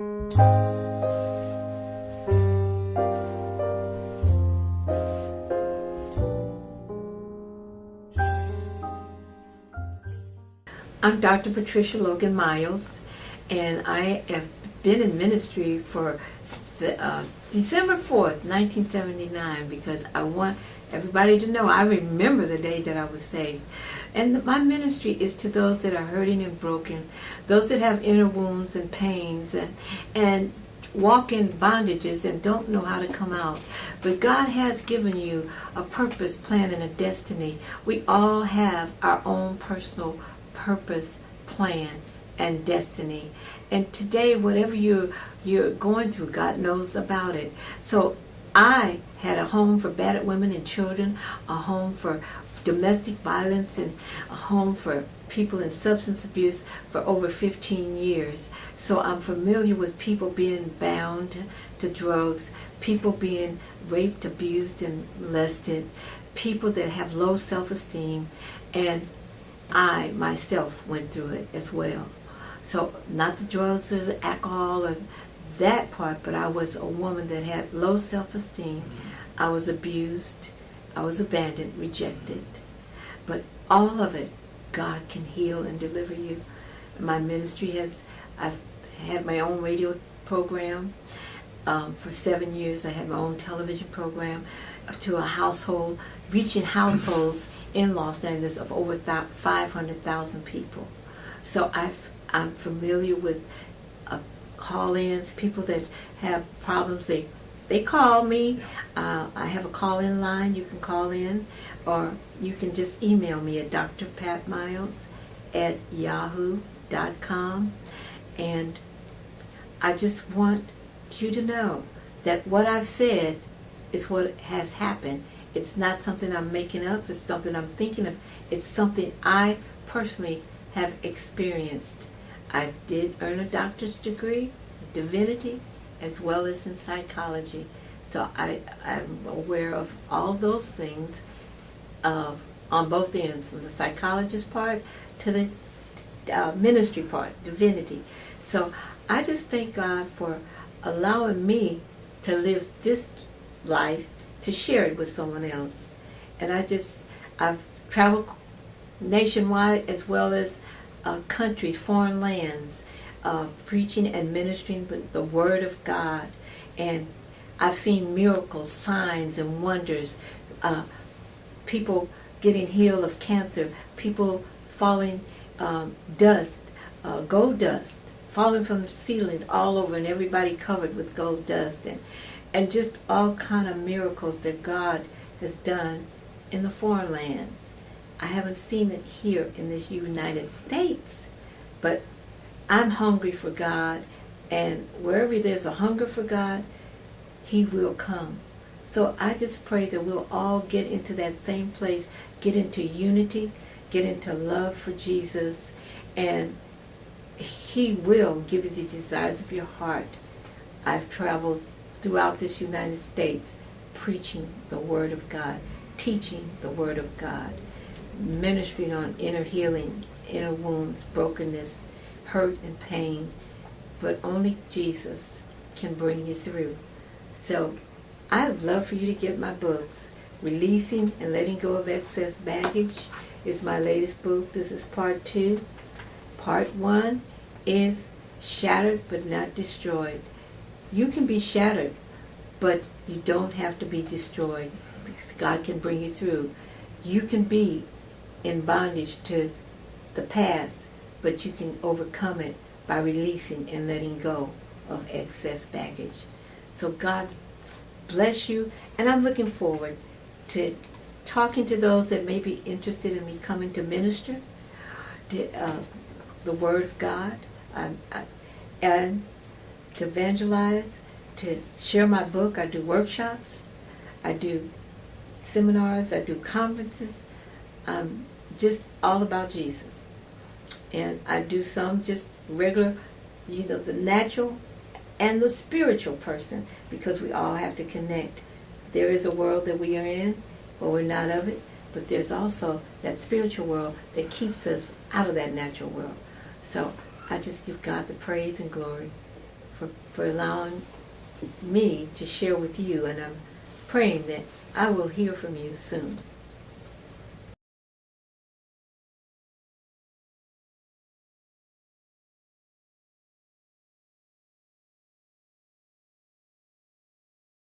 I'm Dr. Patricia Logan Miles, and I have been in ministry for December 4th, 1979, because I want everybody to know I remember the day that I was saved. And my ministry is to those that are hurting and broken, those that have inner wounds and pains, and walk in bondages and don't know how to come out. But God has given you a purpose, plan, and a destiny. We all have our own personal purpose, plan, and destiny. And today, whatever you're going through, God knows about it. So I had a home for battered women and children, a home for domestic violence, and a home for people in substance abuse for over 15 years. So I'm familiar with people being bound to drugs, people being raped, abused, and molested, people that have low self-esteem, and I myself went through it as well. So not the drugs or the alcohol or that part, but I was a woman that had low self-esteem. I was abused, I was abandoned, rejected. But all of it, God can heal and deliver you. My ministry I've had my own radio program for 7 years. I had my own television program to a household, reaching households in Los Angeles of over 500,000 people. So I'm familiar with call-ins, people that have problems. They call me. I have a call-in line. You can call in, or you can just email me at drpatmiles@yahoo.com. And I just want you to know that what I've said is what has happened. It's not something I'm making up. It's something I'm thinking of. It's something I personally have experienced. I did earn a doctor's degree in divinity as well as in psychology. So I'm aware of all those things on both ends, from the psychologist part to the ministry part, divinity. So I just thank God for allowing me to live this life, to share it with someone else. And I've traveled nationwide as well as countries, foreign lands, preaching and ministering the Word of God. And I've seen miracles, signs, and wonders. People getting healed of cancer, people falling gold dust, falling from the ceilings all over, and everybody covered with gold dust, and just all kind of miracles that God has done in the foreign lands. I haven't seen it here in this United States, but I'm hungry for God, and wherever there's a hunger for God, He will come. So I just pray that we'll all get into that same place, get into unity, get into love for Jesus, and He will give you the desires of your heart. I've traveled throughout this United States preaching the Word of God, teaching the Word of God, ministering on inner healing, inner wounds, brokenness, hurt, and pain. But only Jesus can bring you through. So I'd love for you to get my books. Releasing and Letting Go of Excess Baggage is my latest book. This is part 2. Part 1 is Shattered but Not Destroyed. You can be shattered, but you don't have to be destroyed, because God can bring you through. You can be in bondage to the past, but you can overcome it by releasing and letting go of excess baggage. So God bless you, and I'm looking forward to talking to those that may be interested in me coming to minister to the Word of God, and to evangelize, to share my book. I do workshops, I do seminars, I do conferences. I'm just all about Jesus. And I do some just regular, the natural and the spiritual person, because we all have to connect. There is a world that we are in, but we're not of it. But there's also that spiritual world that keeps us out of that natural world. So I just give God the praise and glory for allowing me to share with you, and I'm praying that I will hear from you soon.